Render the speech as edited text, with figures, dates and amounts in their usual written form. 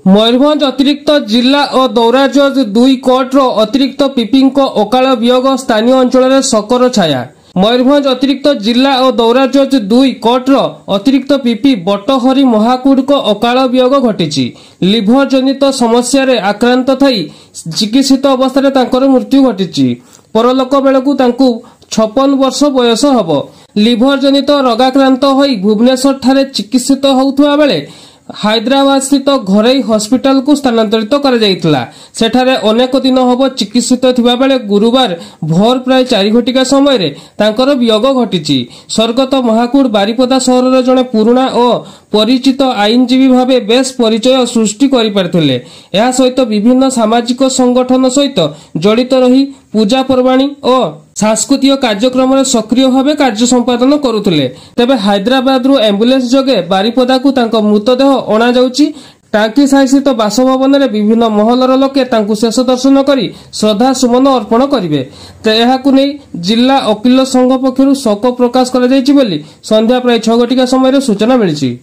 मयूरभंज अतिरिक्त जिला और दौरा जज 2 कोर्टर अतिरिक्त पीपी अकाल वियोग स्थानीय अंचल शोकर छाया। मयूरभंज अतिरिक्त जिला और दौरा जज 2 कोर्टर अतिरिक्त पीपी बटहरी महाकुड़ को अकाल वियोग घटी। लिभर जनित समस्या रे आक्रांत थई चिकित्सित अवस्था मृत्यु घटी। परलोक बेलू 56 वर्ष बयस हब। लिभर जनित रोगाक्रांत होई भुवनेश्वर ठारे चिकित्सित होउथुवा बेले हैदराबाद स्थित घरोई हॉस्पिटल को स्थानांतरित कर जाइतला। सेठारे अनेक दिन हब चिकित्सित थिबा बेले गुरुवार भोर प्राय 4 घटिका समय रे तांकर वियोग घटिछि। स्वर्गत महाकुड़ बारिपदा सहर जड़े पुराणा और परिचित आईनजीवी भावे बेस परिचय सृष्टि करि पारथिले। एहा सहित विभिन्न सामाजिक संगठन सहित जड़ित रही पूजा पर्वाणी और सांस्कृतिक कार्यक्रम सक्रिय भाव कार्य संपादन करुले। तेबे हैदराबाद एम्बुलेंस जोगे बारिपदा को तांको मृतदेह अणा जाउछि। टांकी साही स्थित बासभवन में विभिन्न महलर लोके तांको शेष दर्शन करी श्रद्धा सुमन अर्पण करिवे। एहाकु नै जिला वकील संघ पक्षरु शोक प्रकाश करा जायछि बोली संध्या प्राय 6 घटिका समय सूचना मिलिछि।